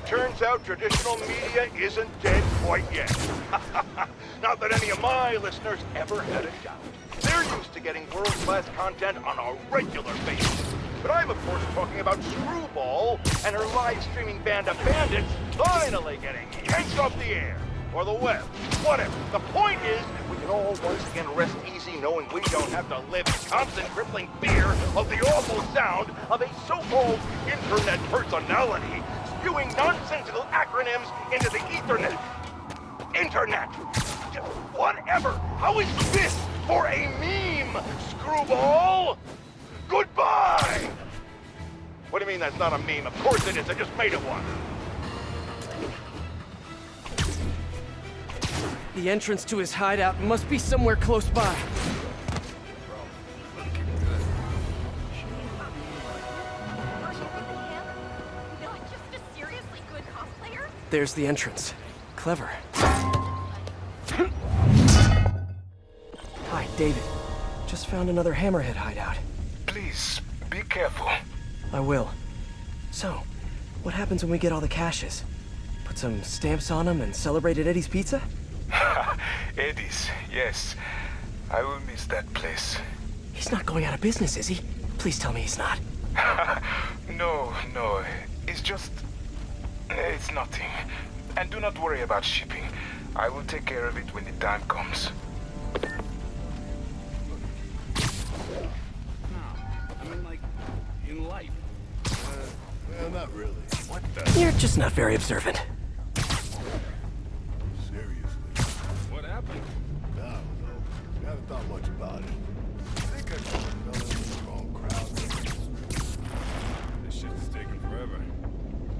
Turns out traditional media isn't dead quite yet. Not that any of my listeners ever had a doubt. They're used to getting world-class content on a regular basis. But I'm, of course, talking about Screwball and her live-streaming band of bandits finally getting yanked off the air. Or the web. Whatever. The point is, we can all once again rest easy knowing we don't have to live in constant crippling fear of the awful sound of a so-called internet personality spewing nonsensical acronyms into the Ethernet. Internet. Whatever. How is this for a meme, Screwball? Goodbye! What do you mean that's not a meme? Of course it is. I just made it one. The entrance to his hideout must be somewhere close by. There's the entrance. Clever. Hi, David. Just found another Hammerhead hideout. Please, be careful. I will. So, what happens when we get all the caches? Put some stamps on them and celebrate at Eddie's Pizza? Eddie's, yes. I will miss that place. He's not going out of business, is he? Please tell me he's not. No. It's just... It's nothing. And do not worry about shipping. I will take care of it when the time comes. In life. Well, not really. What the? You're just not very observant. What happened? I don't know. I haven't thought much about it. I think I just fell in with the wrong crowd. This shit is taking forever.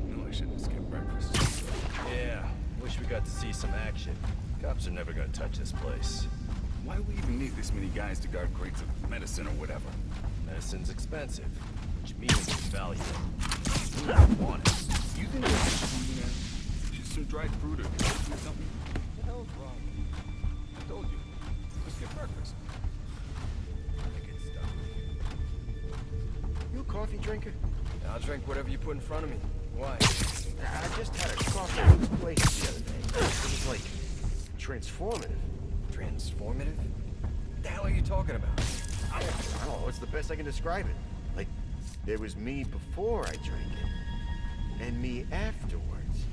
No, I shouldn't have skipped breakfast. Yeah, wish we got to see some action. Cops are never gonna touch this place. Why do we even need this many guys to guard crates of medicine or whatever? Medicine's expensive, which means it's valuable. We don't want it. You think there's something there? Just some dried fruit or something? What the hell's wrong? I told you. Let's get breakfast. I get stuff. You a coffee drinker? I'll drink whatever you put in front of me. Why? I just had a coffee at this place the other day. It was like transformative. Transformative? What the hell are you talking about? I don't know. It's the best I can describe it. Like, there was me before I drank it, and me afterwards.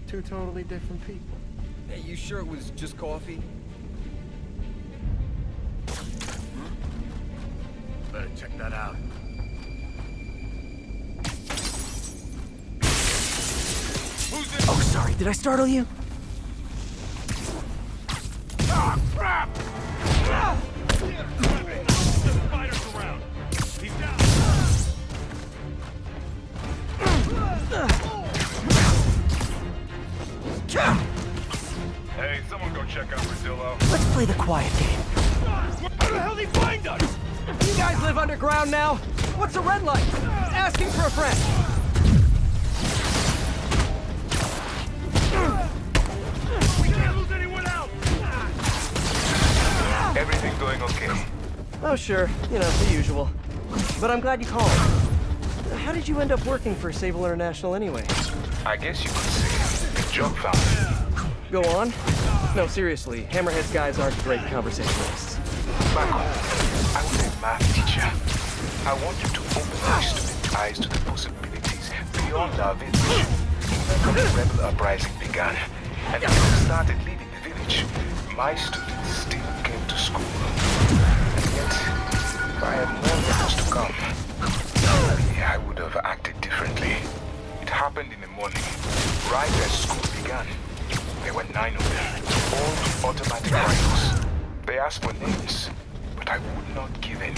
Two totally different people. Hey, you sure it was just coffee? Better check that out. Oh, sorry. Did I startle you? Ah, crap! Ah! Spiders around. He's down. Hey, someone go check out Brazillo. Let's play the quiet game. How the hell did he find us? You guys live underground now? What's a red light? Asking for a friend. We can't lose anyone out! Everything going okay? Oh, sure. You know, the usual. But I'm glad you called. How did you end up working for Sable International anyway? I guess you could say a job found. Go on. No, seriously. Hammerhead's guys aren't great conversationalists. Back home, I was a math teacher. I want you to open my students' eyes to the possibilities beyond our village. When the rebel uprising began, and when I started leaving the village, my students still came to school. And yet, if I had known what was to come, maybe I would have acted differently. It happened in the morning, right as school began. There were 9 of them, all with automatic rifles. They asked for names, but I would not give any.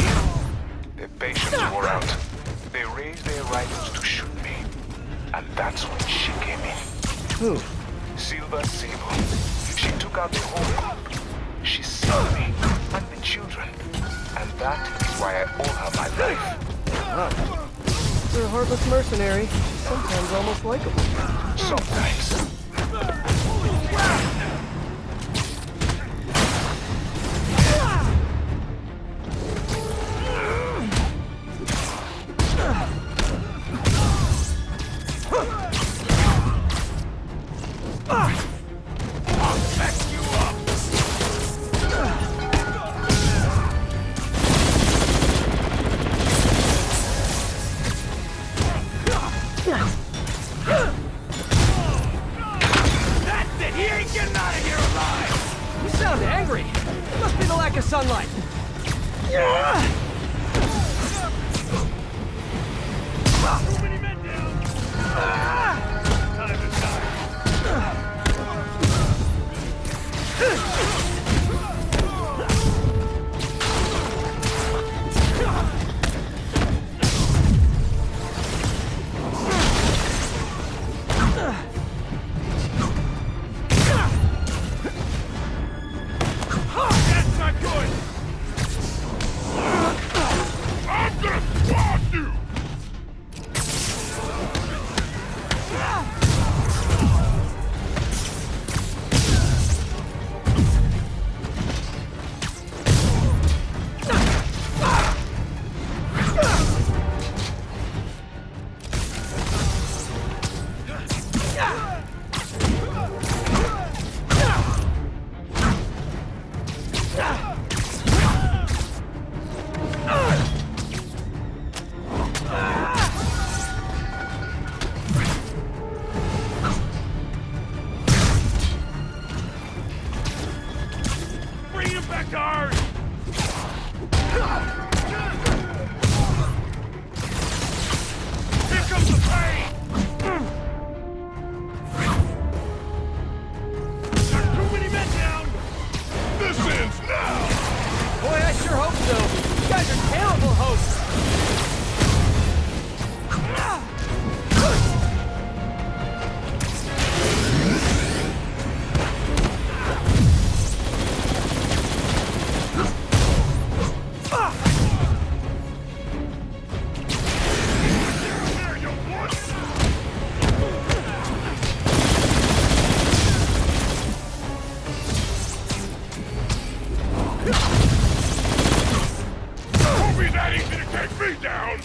Their patience wore out. They raised their rifles to shoot me. And that's when she came in. Who? Silver Sable. She took out the whole group. She saved me and the children. And that is why I owe her my life. Wow. For a heartless mercenary, she's sometimes almost likable. Sometimes. lack of sunlight. Too many men down! Time to die. That's not good! I'm gonna squash you! Bring him back to Earth! Here comes the pain! Got too many men down! This ends now! Boy, I sure hope so. You guys are terrible hosts. There you want! Won't be that easy to take me down!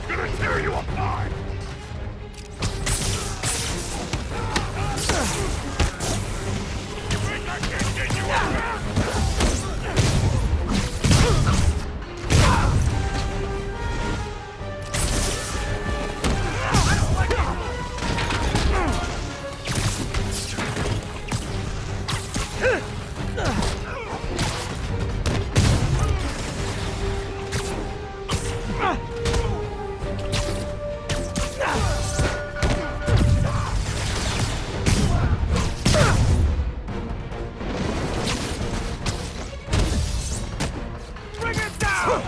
Gonna tear you apart! You think I can't get you apart? Bring it down!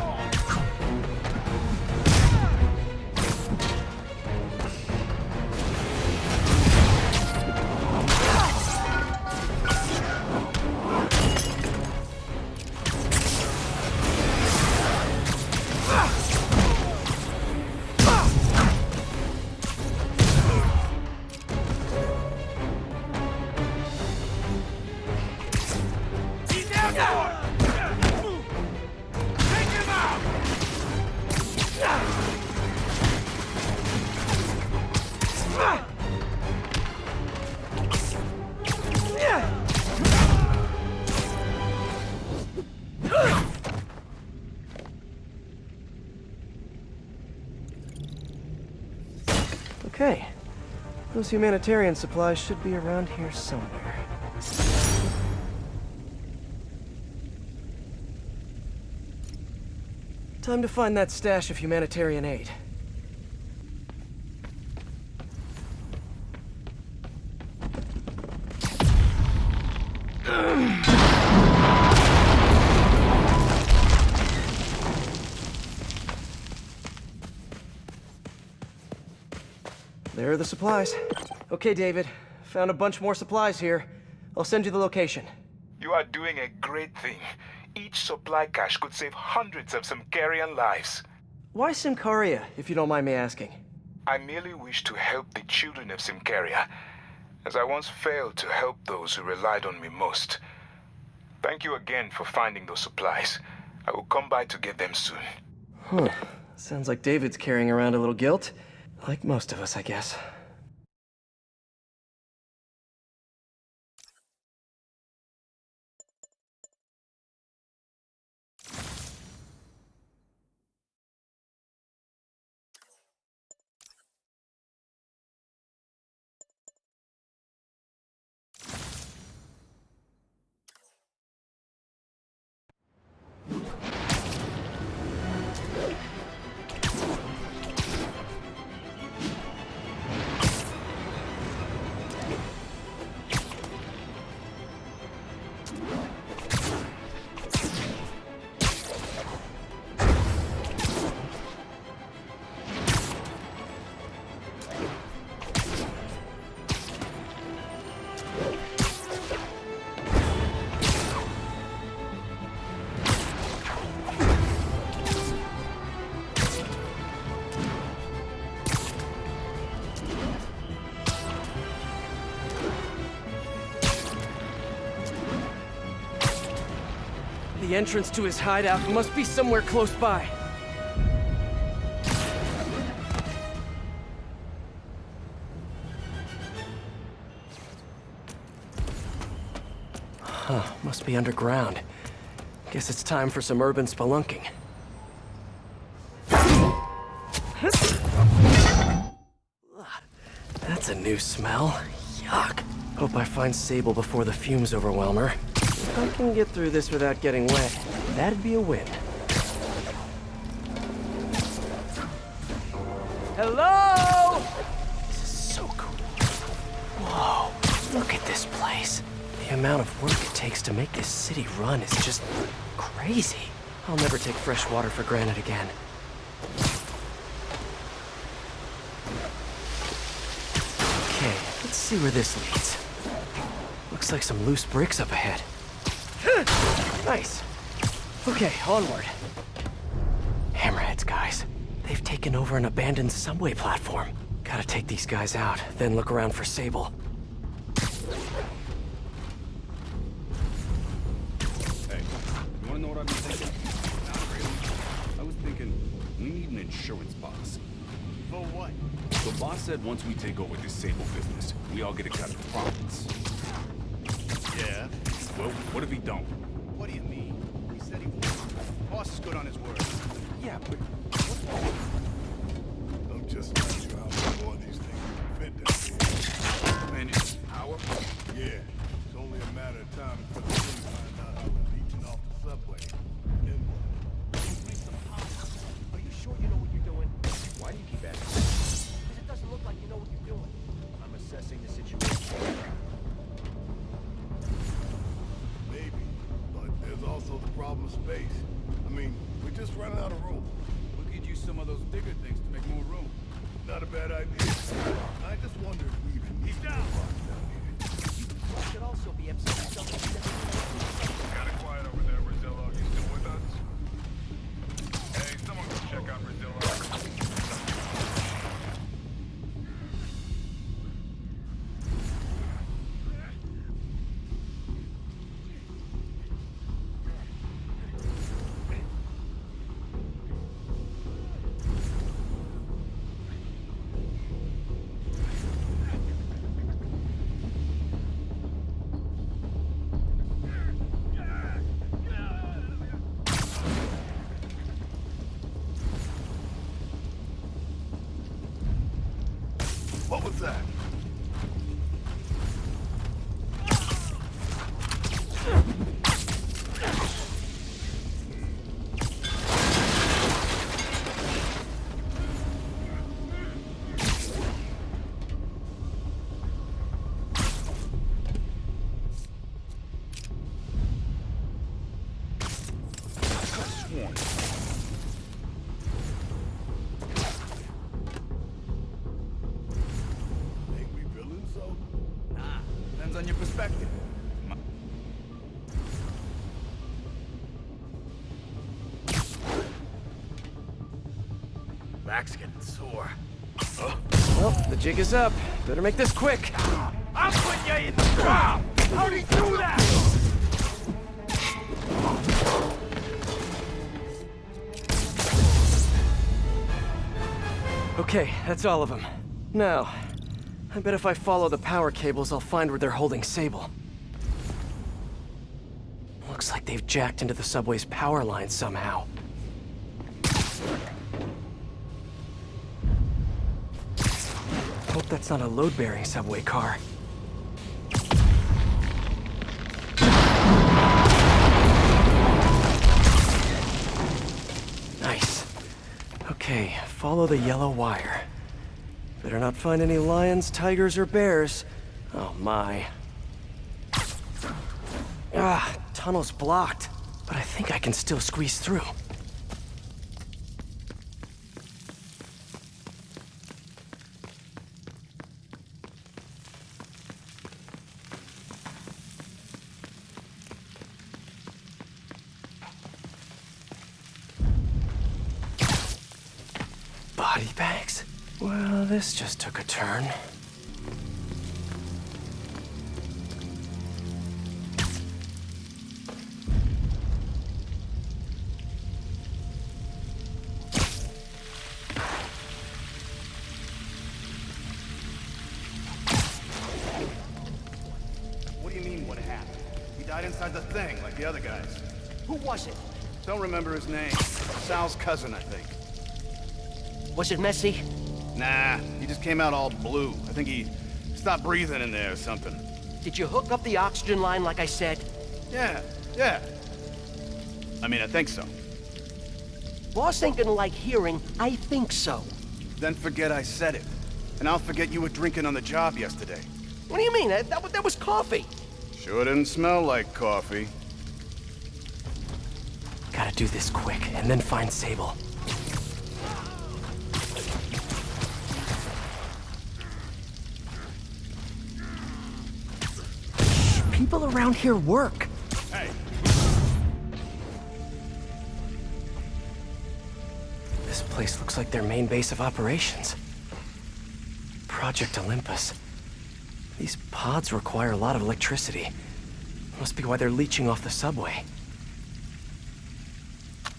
He's out there! Take him out! Okay. Those humanitarian supplies should be around here somewhere. Time to find that stash of humanitarian aid. There are the supplies. Okay, David. Found a bunch more supplies here. I'll send you the location. You are doing a great thing. Each supply cache could save hundreds of Simkarian lives. Why Simcaria, if you don't mind me asking? I merely wish to help the children of Simcaria, as I once failed to help those who relied on me most. Thank you again for finding those supplies. I will come by to get them soon. Huh. Sounds like David's carrying around a little guilt. Like most of us, I guess. The entrance to his hideout must be somewhere close by. Huh, must be underground. Guess it's time for some urban spelunking. That's a new smell. Yuck. Hope I find Sable before the fumes overwhelm her. If I can get through this without getting wet, that'd be a win. Hello? This is so cool. Whoa, look at this place. The amount of work it takes to make this city run is just crazy. I'll never take fresh water for granted again. Okay, let's see where this leads. Looks like some loose bricks up ahead. Nice. Okay, onward. Hammerheads, guys. They've taken over an abandoned subway platform. Gotta take these guys out, then look around for Sable. Hey, you wanna know what I've been thinking? Not really. I was thinking, we need an insurance policy. For what? The boss said once we take over this Sable business, we all get a cut of the profits. Yeah. Well, what if he don't? What do you mean? He said he would. Boss is good on his word. Yeah, but I'm just not sure how much more of these things can fit down man, it's power. here. Yeah, it's only a matter of time before the thing finds out how we're leeching off the subway. Then what? Are you sure you know what you're doing? Why do you keep asking? Because it doesn't look like you know what you're doing. I'm assessing the situation. Maybe, but there's also the problem of space. I mean, we're just running out of room. We could use some of those bigger things to make more room. Not a bad idea. I just wonder if we even need down here. You should also be upset with something that Got it quiet over there, Brazillo. You still with us? Hey, someone go check out Brazillo. What was that? Sworn. Angry villain, so? Depends on your perspective. Back's getting sore. Well, the jig is up. Better make this quick. I'm putting you in the ground! How'd he do that? Okay, that's all of them. Now, I bet if I follow the power cables, I'll find where they're holding Sable. Looks like they've jacked into the subway's power line somehow. Hope that's not a load-bearing subway car. Nice. Okay, follow the yellow wire. Better not find any lions, tigers, or bears. Oh my. Ah, tunnel's blocked. But I think I can still squeeze through. Body bags? Well, this just took a turn. the other guys. Who was it? Don't remember his name. Sal's cousin, I think. Was it messy? Nah, he just came out all blue. I think he stopped breathing in there or something. Did you hook up the oxygen line like I said? Yeah. I mean, I think so. Boss ain't gonna like hearing, I think so. Then forget I said it. And I'll forget you were drinking on the job yesterday. What do you mean? That was coffee. Sure didn't smell like coffee. Gotta do this quick, and then find Sable. People around here work. Hey, This place looks like their main base of operations. Project Olympus. These pods require a lot of electricity. Must be why they're leeching off the subway.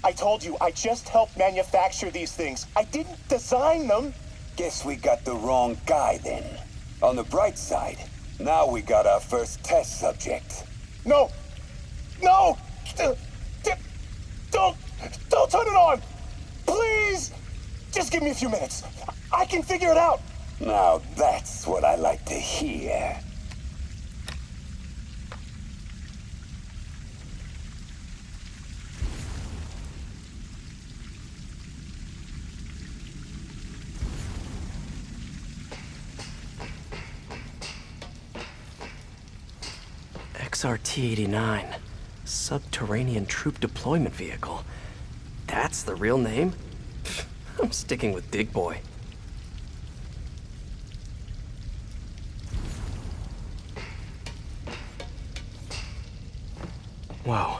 I told you, I just helped manufacture these things. I didn't design them. Guess we got the wrong guy then. On the bright side, now we got our first test subject. No! No! Don't turn it on! Please! Just give me a few minutes. I can figure it out. Now that's what I like to hear. XRT-89. Subterranean Troop Deployment Vehicle. That's the real name? I'm sticking with Dig Boy. Whoa.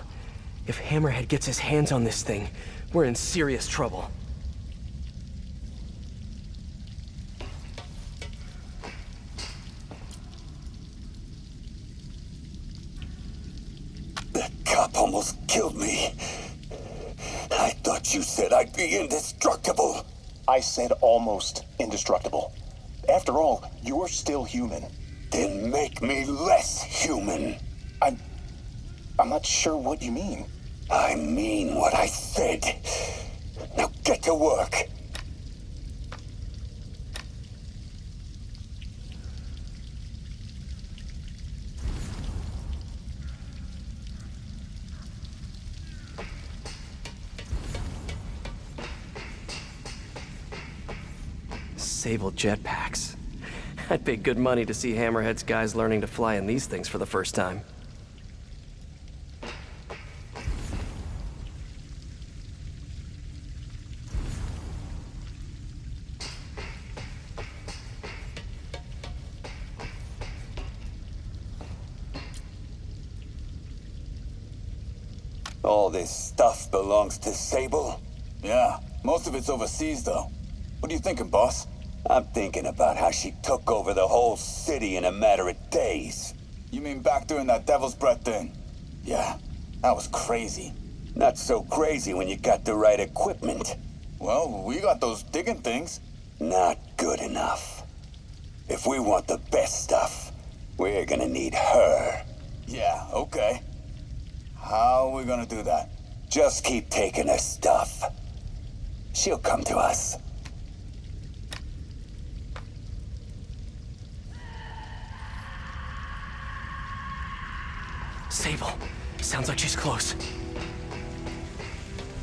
If Hammerhead gets his hands on this thing, we're in serious trouble. That cop almost killed me. I thought you said I'd be indestructible. I said almost indestructible. After all, you're still human. Then make me less human. I'm not sure what you mean. I mean what I said. Now get to work. Sable jetpacks. I'd pay good money to see Hammerhead's guys learning to fly in these things for the first time. All this stuff belongs to Sable? Yeah, most of it's overseas though. What are you thinking, boss? I'm thinking about how she took over the whole city in a matter of days. You mean back during that Devil's Breath thing? Yeah, that was crazy. Not so crazy when you got the right equipment. Well, we got those digging things. Not good enough. If we want the best stuff, we're gonna need her. Yeah, okay. How are we gonna do that? Just keep taking her stuff. She'll come to us. Sable. Sounds like she's close.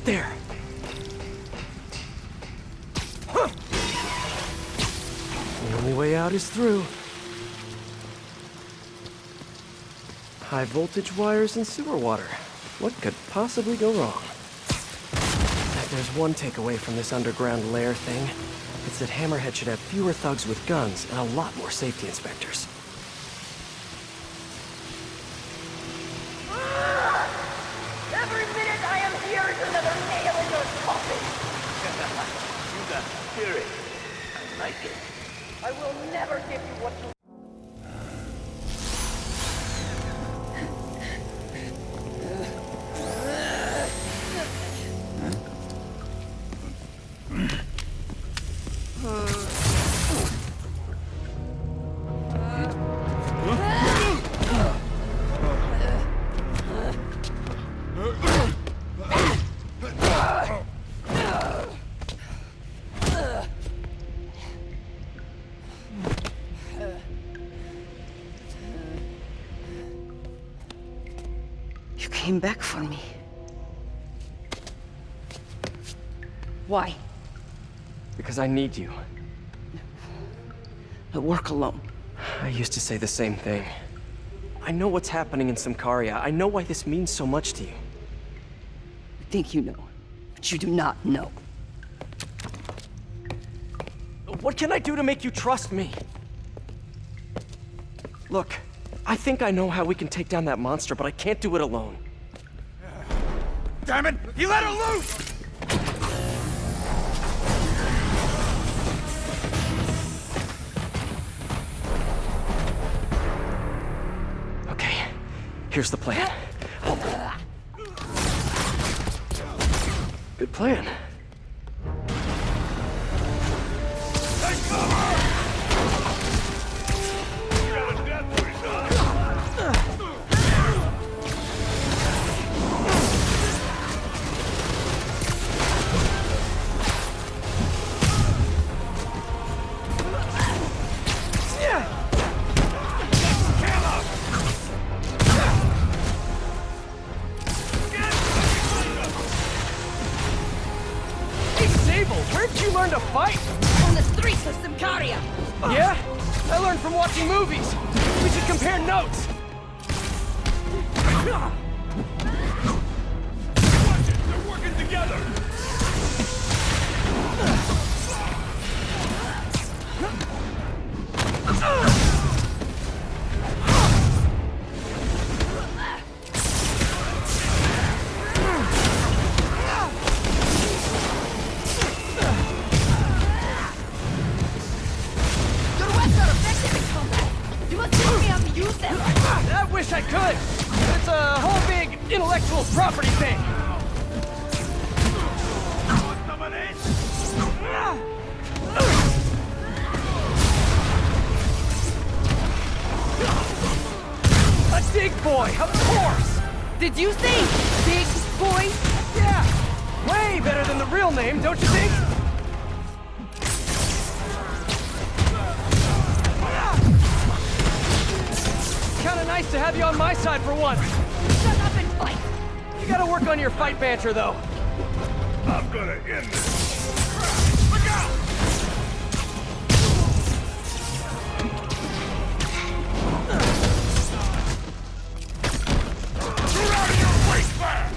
There. Huh. The only way out is through. High voltage wires and sewer water. What could possibly go wrong? If there's one takeaway from this underground lair thing, it's that Hammerhead should have fewer thugs with guns and a lot more safety inspectors. Every minute I am here is another nail in your coffin. You got spirit. I like it. I will never give you what you... came back for me. Why? Because I need you. I work alone. I used to say the same thing. I know what's happening in Symkaria. I know why this means so much to you. I think you know, but you do not know. What can I do to make you trust me? Look, I think I know how we can take down that monster, but I can't do it alone. Damn it! You let her loose! Okay, here's the plan. Good plan. Where'd you learn to fight? On the streets of Symkaria! Yeah? I learned from watching movies. We should compare notes. They're working together! I wish I could! It's a whole big intellectual property thing! A dig boy, of course! Did you say big boy? Yeah! Way better than the real name, don't you think? Kinda nice to have you on my side for once. Shut up and fight! You gotta work on your fight banter, though. I'm gonna end this. Look out! Get out of your waistband!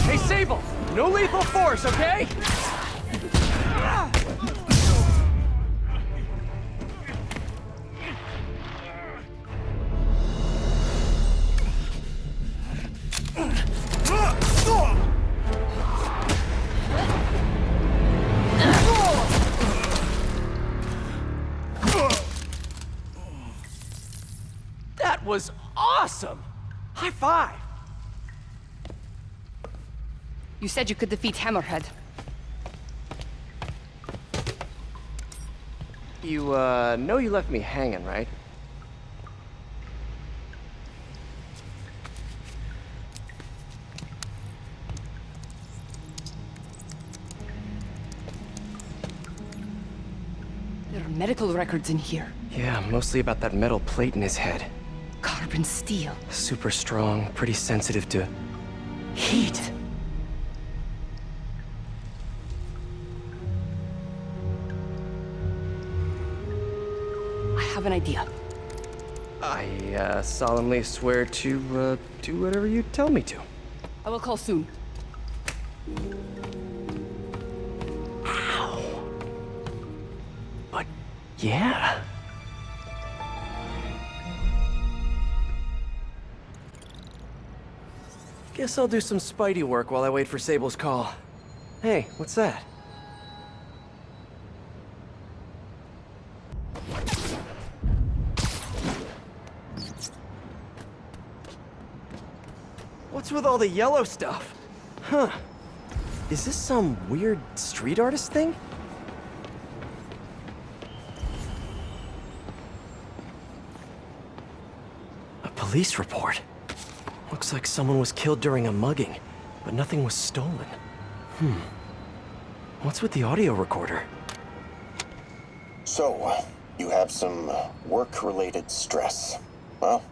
Hey, Sable! No lethal force, okay? That was awesome! High five! You said you could defeat Hammerhead. You, know you left me hanging, right? There are medical records in here. Yeah, mostly about that metal plate in his head. Carbon steel. Super strong, pretty sensitive to Heat. I have an idea. I, solemnly swear to, do whatever you tell me to. I will call soon. Ow! But, yeah. Guess I'll do some Spidey work while I wait for Sable's call. Hey, what's that? What's with all the yellow stuff? Huh. Is this some weird street artist thing? A police report. Looks like someone was killed during a mugging, but nothing was stolen. What's with the audio recorder? So, you have some work-related stress. Well,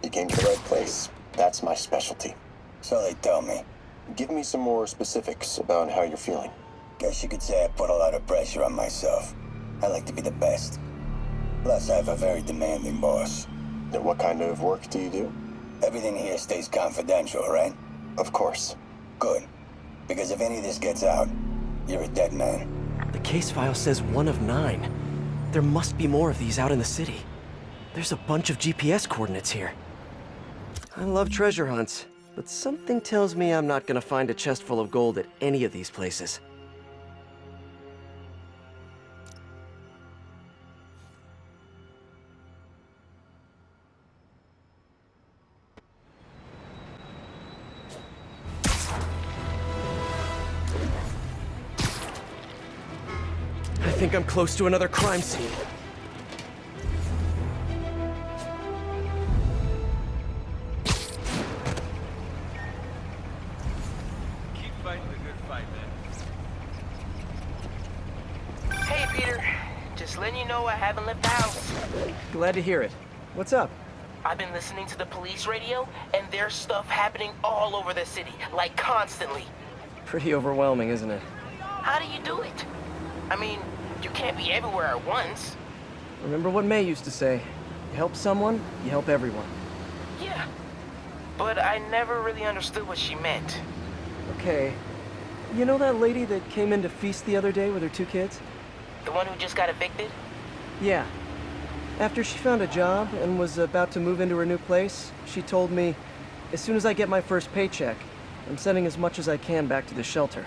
you came to the right place. That's my specialty. So they tell me. Give me some more specifics about how you're feeling. Guess you could say I put a lot of pressure on myself. I like to be the best. Plus, I have a very demanding boss. And what kind of work do you do? Everything here stays confidential, right? Of course. Good. Because if any of this gets out, you're a dead man. The case file says 1 of 9. There must be more of these out in the city. There's a bunch of GPS coordinates here. I love treasure hunts, but something tells me I'm not gonna find a chest full of gold at any of these places. I think I'm close to another crime scene. Keep fighting the good fight, man. Hey, Peter. Just letting you know I haven't left the house. Glad to hear it. What's up? I've been listening to the police radio, and there's stuff happening all over the city, like constantly. Pretty overwhelming, isn't it? How do you do it? I mean, you can't be everywhere at once. Remember what May used to say, you help someone, you help everyone. Yeah, but I never really understood what she meant. Okay, you know that lady that came in to feast the other day with her 2 kids? The one who just got evicted? Yeah. After she found a job and was about to move into her new place, she told me, as soon as I get my first paycheck, I'm sending as much as I can back to the shelter.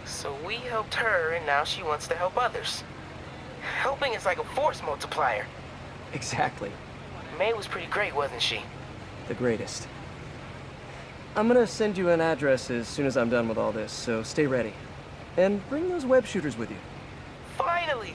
So we helped her, and now she wants to help others. Helping is like a force multiplier. Exactly. May was pretty great, wasn't she? The greatest. I'm gonna send you an address as soon as I'm done with all this, so stay ready. And bring those web shooters with you. Finally!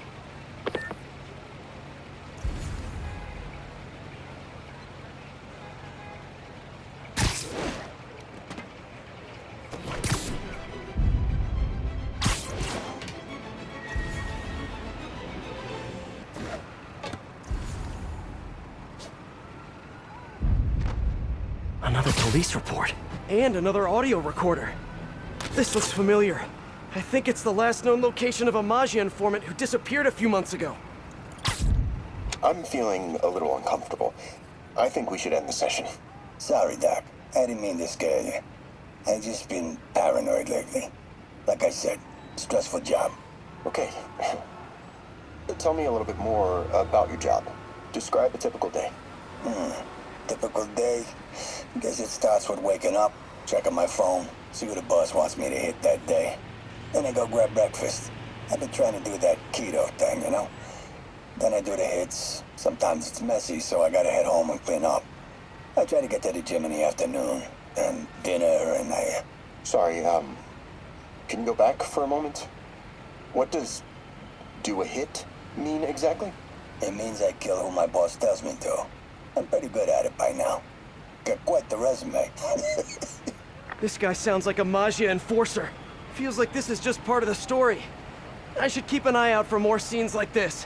Another police report. And another audio recorder. This looks familiar. I think it's the last known location of a Maggia informant who disappeared a few months ago. I'm feeling a little uncomfortable. I think we should end the session. Sorry, Doc. I didn't mean to scare you. I've just been paranoid lately. Like I said, stressful job. Okay. Tell me a little bit more about your job. Describe a typical day. Typical day? Guess it starts with waking up, checking my phone, see who the boss wants me to hit that day. Then I go grab breakfast. I've been trying to do that keto thing, you know? Then I do the hits. Sometimes it's messy, so I gotta head home and clean up. I try to get to the gym in the afternoon, and dinner, and I... Sorry, can you go back for a moment? What does do a hit mean exactly? It means I kill who my boss tells me to. I'm pretty good at it by now. Got quite the resume. This guy sounds like a Maggia enforcer. Feels like this is just part of the story. I should keep an eye out for more scenes like this.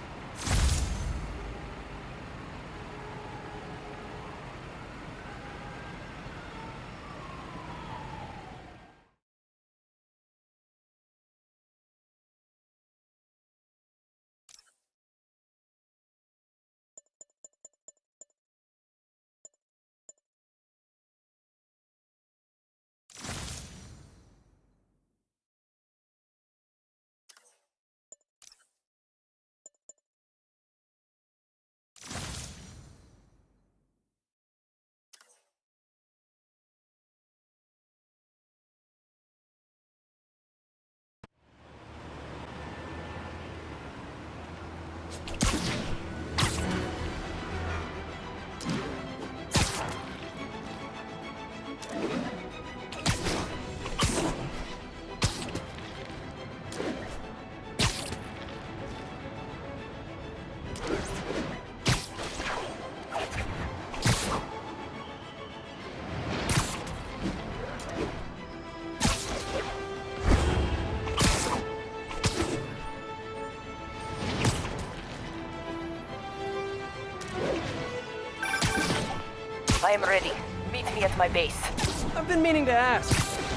I am ready. Meet me at my base. I've been meaning to ask.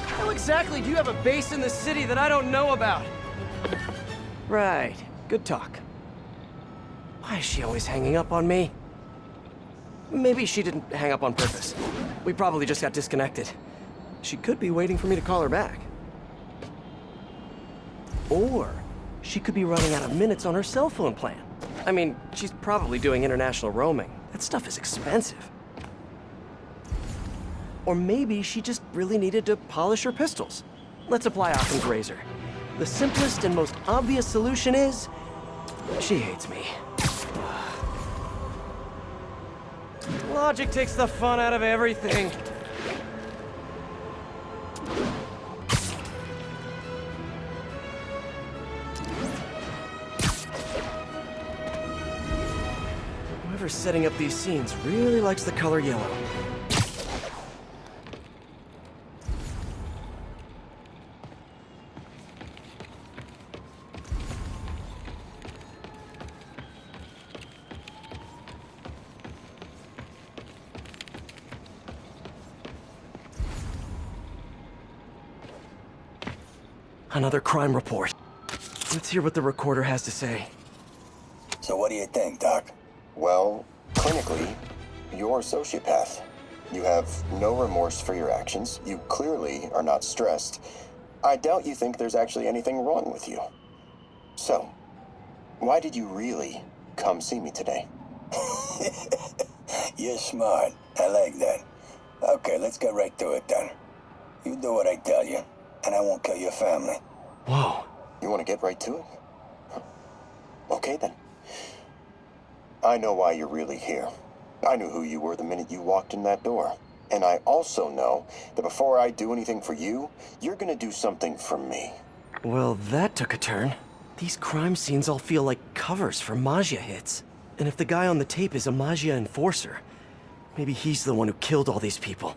How exactly do you have a base in the city that I don't know about? Right. Good talk. Why is she always hanging up on me? Maybe she didn't hang up on purpose. We probably just got disconnected. She could be waiting for me to call her back. Or she could be running out of minutes on her cell phone plan. I mean, she's probably doing international roaming. That stuff is expensive. Or maybe she just really needed to polish her pistols. Let's apply Occam's razor. The simplest and most obvious solution is... she hates me. Logic takes the fun out of everything. Whoever's setting up these scenes really likes the color yellow. Another crime report. Let's hear what the recorder has to say. So what do you think, Doc? Well, clinically, you're a sociopath. You have no remorse for your actions. You clearly are not stressed. I doubt you think there's actually anything wrong with you. So, why did you really come see me today? You're smart. I like that. Okay, let's get right to it then. You do what I tell you, and I won't kill your family. Whoa. You want to get right to it? Okay then. I know why you're really here. I knew who you were the minute you walked in that door. And I also know that before I do anything for you, you're gonna do something for me. Well, that took a turn. These crime scenes all feel like covers for Maggia hits. And if the guy on the tape is a Maggia enforcer, maybe he's the one who killed all these people.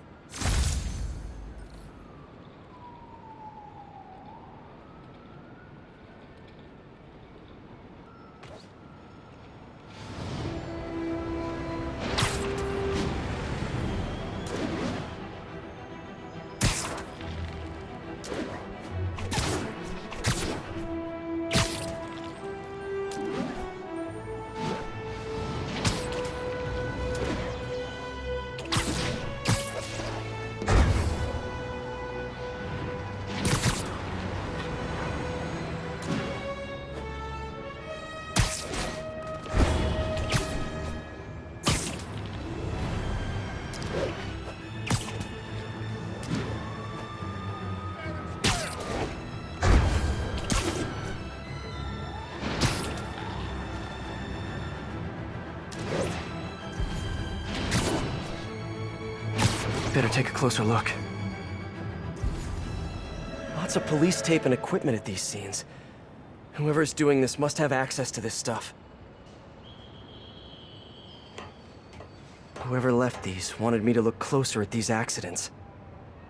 Better take a closer look. Lots of police tape and equipment at these scenes. Whoever's doing this must have access to this stuff. Whoever left these wanted me to look closer at these accidents.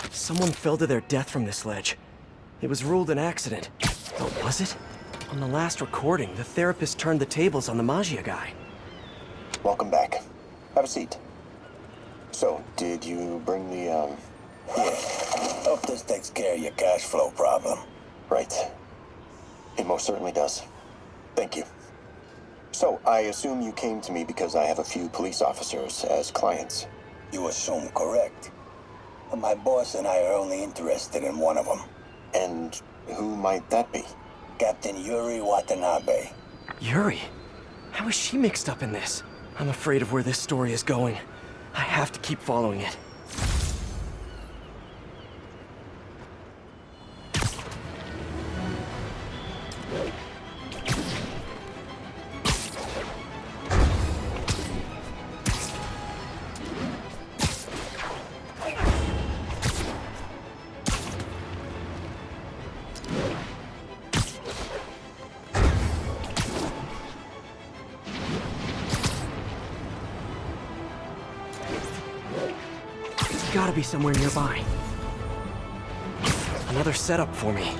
Someone fell to their death from this ledge. It was ruled an accident. But was it? On the last recording, the therapist turned the tables on the Maggia guy. Welcome back. Have a seat. So, did you bring the, Yeah. Hope this takes care of your cash flow problem. Right. It most certainly does. Thank you. So, I assume you came to me because I have a few police officers as clients. You assume correct. But my boss and I are only interested in one of them. And who might that be? Captain Yuri Watanabe. Yuri? How is she mixed up in this? I'm afraid of where this story is going. I have to keep following it. Gotta be somewhere nearby. Another setup for me.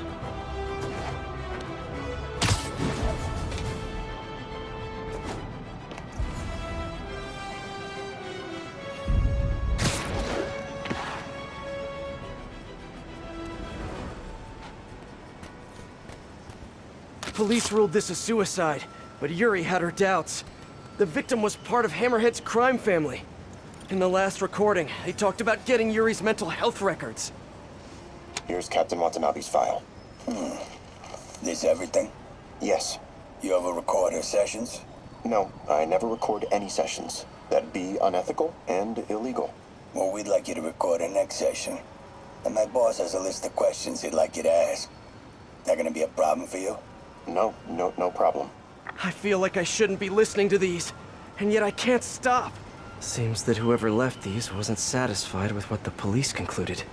Police ruled this a suicide, but Yuri had her doubts. The victim was part of Hammerhead's crime family. In the last recording, they talked about getting Yuri's mental health records. Here's Captain Watanabe's file. This everything? Yes. You ever record her sessions? No, I never record any sessions. That'd be unethical and illegal. Well, we'd like you to record our next session. And my boss has a list of questions he'd like you to ask. That gonna be a problem for you? No problem. I feel like I shouldn't be listening to these, and yet I can't stop. Seems that whoever left these wasn't satisfied with what the police concluded.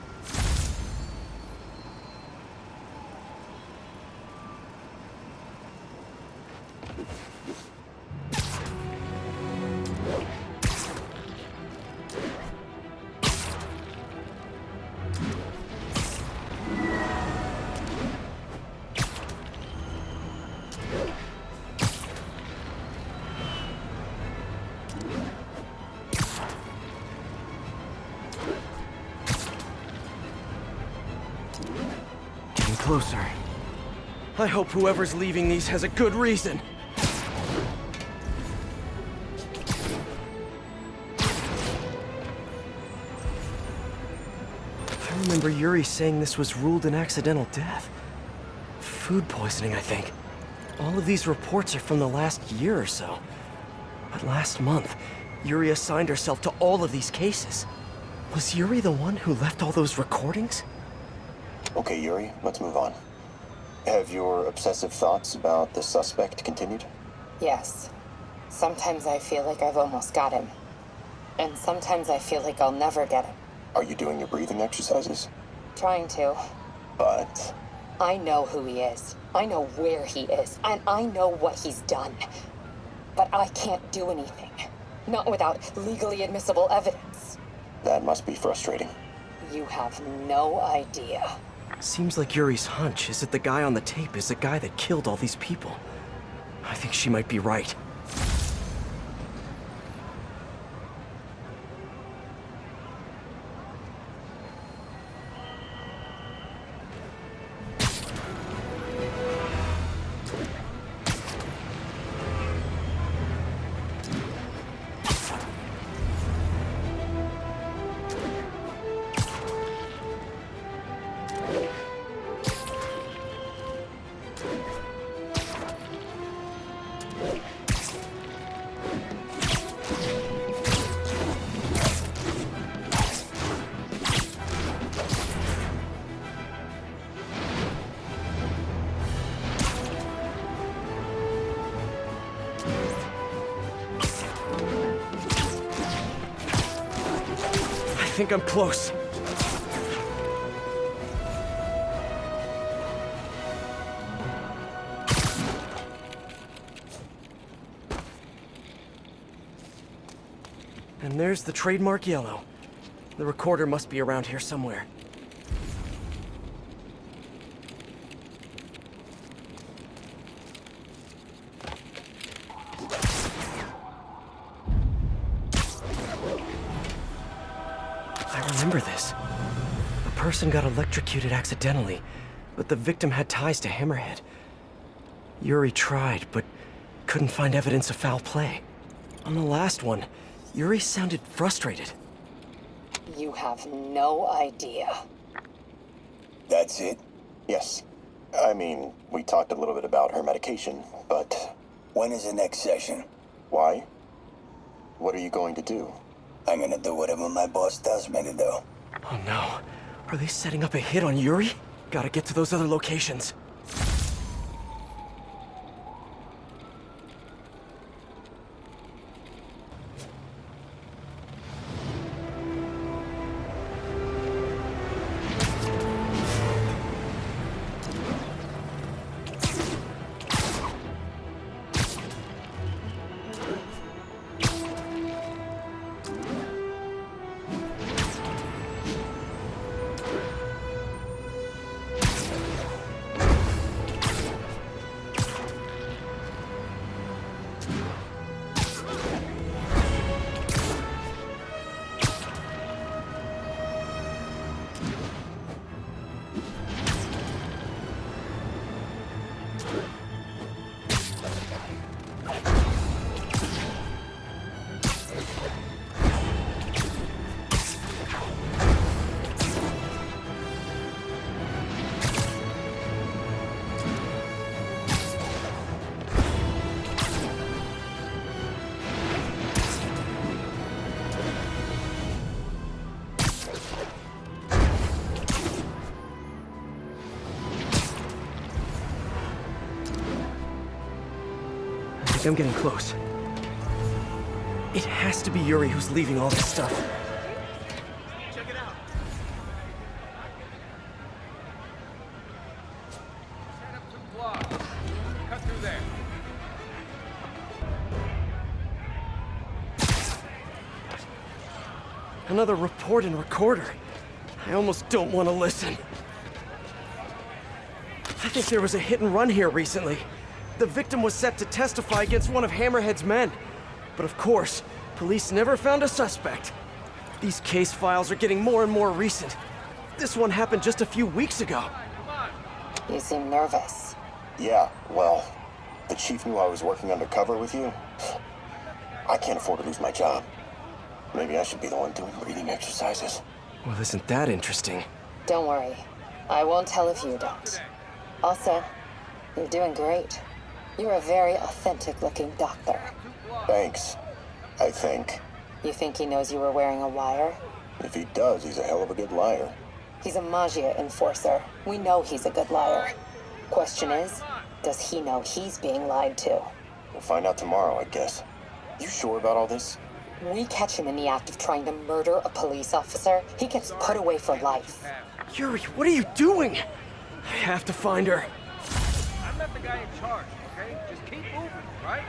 Closer. I hope whoever's leaving these has a good reason. I remember Yuri saying this was ruled an accidental death. Food poisoning, I think. All of these reports are from the last year or so. But last month, Yuri assigned herself to all of these cases. Was Yuri the one who left all those recordings? Okay, Yuri, let's move on. Have your obsessive thoughts about the suspect continued? Yes. Sometimes I feel like I've almost got him. And sometimes I feel like I'll never get him. Are you doing your breathing exercises? Trying to. But... I know who he is. I know where he is. And I know what he's done. But I can't do anything. Not without legally admissible evidence. That must be frustrating. You have no idea. Seems like Yuri's hunch is that the guy on the tape is the guy that killed all these people. I think she might be right. I think I'm close. And there's the trademark yellow. The recorder must be around here somewhere. I remember this. A person got electrocuted accidentally, but the victim had ties to Hammerhead. Yuri tried, but couldn't find evidence of foul play. On the last one, Yuri sounded frustrated. You have no idea. That's it? Yes. I mean, we talked a little bit about her medication, but... When is the next session? Why? What are you going to do? I'm gonna do whatever my boss tells me to do. Oh no. Are they setting up a hit on Yuri? Gotta get to those other locations. I think I'm getting close. It has to be Yuri who's leaving all this stuff. Check it out. Set up some blocks. Cut through there. Another report and recorder. I almost don't want to listen. I think there was a hit and run here recently. The victim was set to testify against one of Hammerhead's men. But of course, police never found a suspect. These case files are getting more and more recent. This one happened just a few weeks ago. You seem nervous. Yeah, well, the chief knew I was working undercover with you. I can't afford to lose my job. Maybe I should be the one doing breathing exercises. Well, isn't that interesting? Don't worry. I won't tell if you don't. Also, you're doing great. You're a very authentic-looking doctor. Thanks, I think. You think he knows you were wearing a wire? If he does, he's a hell of a good liar. He's a Magia enforcer. We know he's a good liar. Question is, does he know he's being lied to? We'll find out tomorrow, I guess. You sure about all this? We catch him in the act of trying to murder a police officer, he gets put away for life. Yuri, what are you doing? I have to find her. I'm not the guy in charge, okay? Just keep moving, right?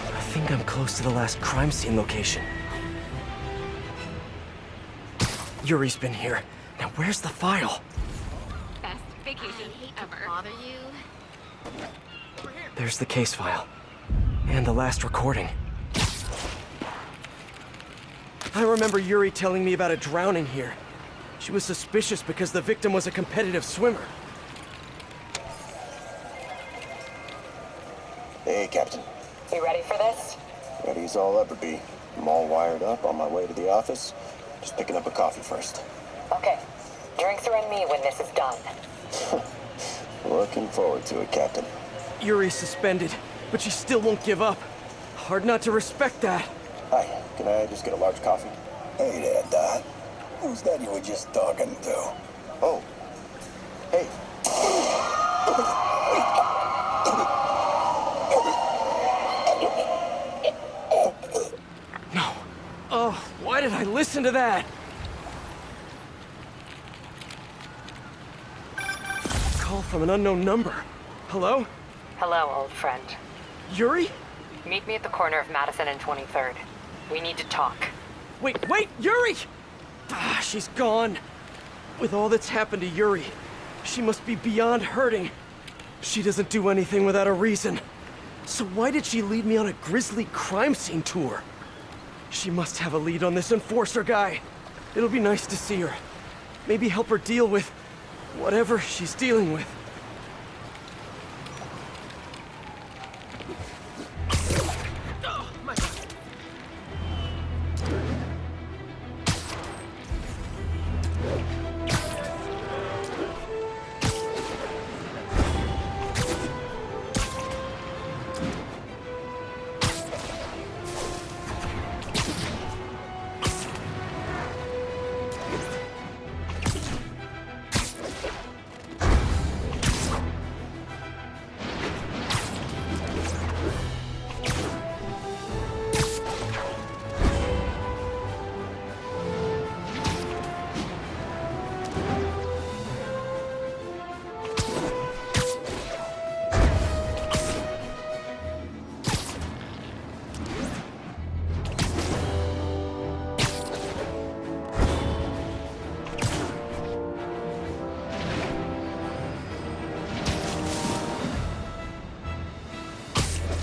I think I'm close to the last crime scene location. Yuri's been here. Now where's the file? Best vacation ever. Bother you? There's the case file. And the last recording. I remember Yuri telling me about a drowning here. She was suspicious because the victim was a competitive swimmer. Hey, Captain. You ready for this? Ready as I'll ever be. I'm all wired up on my way to the office. Just picking up a coffee first. Okay. Drinks are on me when this is done. Looking forward to it, Captain. Yuri's suspended, but she still won't give up. Hard not to respect that. Hi, can I just get a large coffee? Hey there, Dot. Who's that you were just talking to? Oh. Hey. No. Oh, why did I listen to that? Call from an unknown number. Hello? Hello, old friend. Yuri? Meet me at the corner of Madison and 23rd. We need to talk. Wait, Yuri! Ah, she's gone. With all that's happened to Yuri, she must be beyond hurting. She doesn't do anything without a reason. So why did she lead me on a grisly crime scene tour? She must have a lead on this enforcer guy. It'll be nice to see her. Maybe help her deal with whatever she's dealing with.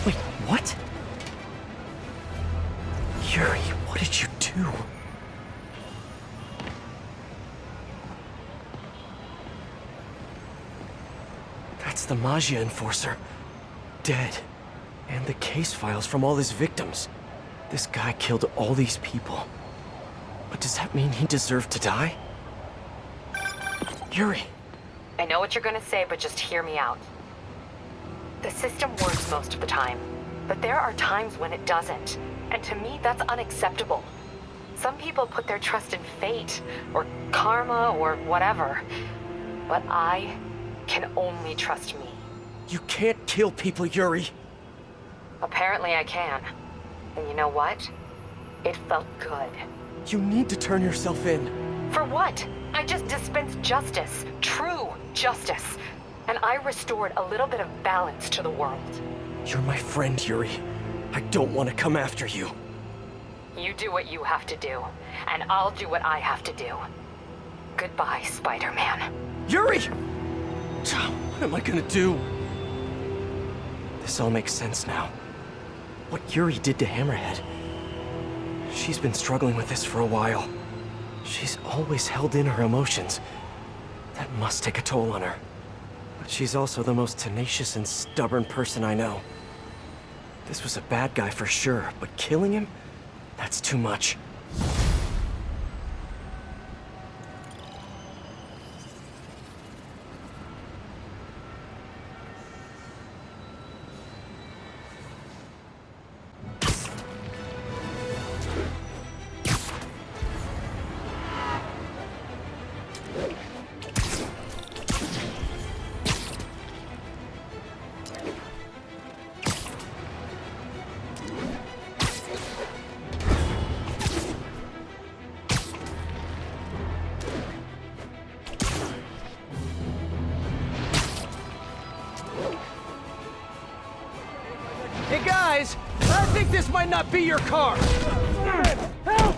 Wait, what? Yuri, what did you do? That's the Magia enforcer. dead. And the case files from all his victims. This guy killed all these people. But does that mean he deserved to die? Yuri! I know what you're gonna say, but just hear me out. The system works most of the time, but there are times when it doesn't. And to me, that's unacceptable. Some people put their trust in fate, or karma, or whatever. But I can only trust me. You can't kill people, Yuri! Apparently I can. And you know what? It felt good. You need to turn yourself in. For what? I just dispensed justice. True justice. And I restored a little bit of balance to the world. You're my friend, Yuri. I don't want to come after you. You do what you have to do, and I'll do what I have to do. Goodbye, Spider-Man. Yuri! What am I gonna do? This all makes sense now. What Yuri did to Hammerhead. She's been struggling with this for a while. She's always held in her emotions. That must take a toll on her. But she's also the most tenacious and stubborn person I know. This was a bad guy for sure, but killing him? That's too much. Hey guys, I think this might not be your car. Help!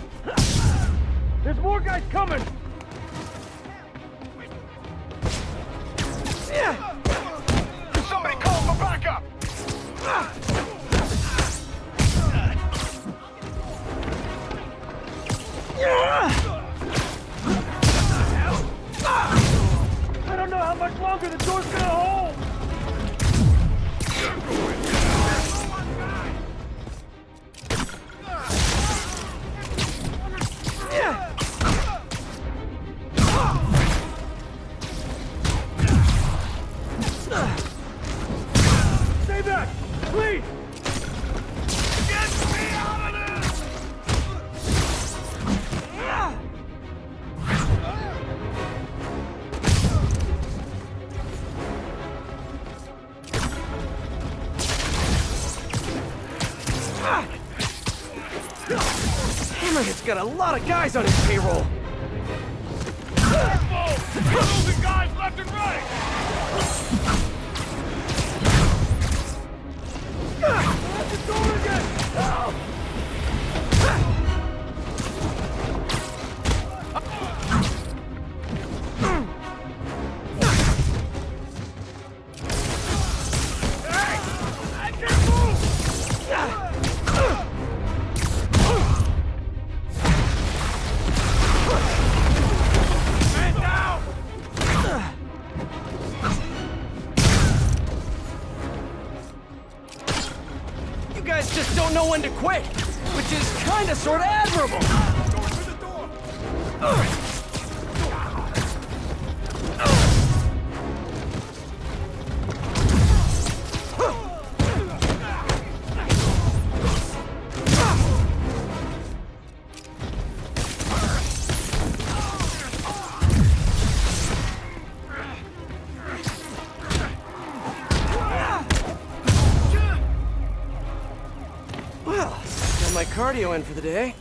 There's more guys coming! Somebody call for backup! I don't know how much longer the door's gonna hold! Stay back! Please! Get me out of this! Hammerhead's got a lot of guys on his payroll. Careful! We're losing guys left and right! Lock the door again! Help! Hey! I can't move! Man down! You guys just don't know when to quit, which is kinda sorta admirable. Going through the door! Well, got my cardio in for the day.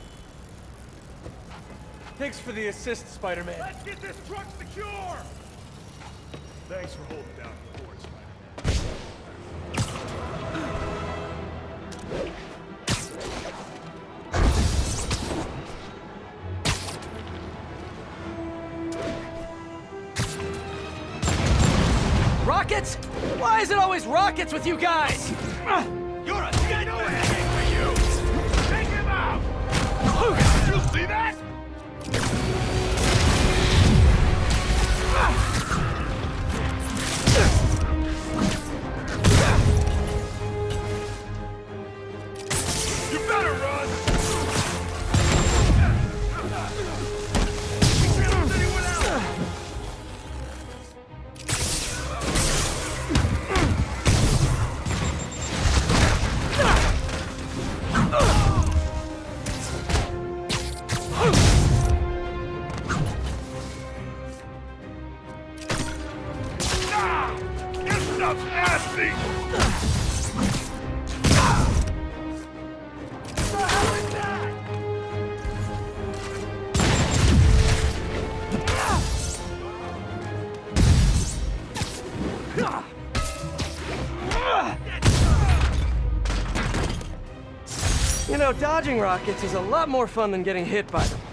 Thanks for the assist, Spider-Man. Let's get this truck secure! Thanks for holding down the fort, Spider-Man. Rockets? Why is it always rockets with you guys? You're a dead man for you! Take him out! Did you see that? You know, dodging rockets is a lot more fun than getting hit by them.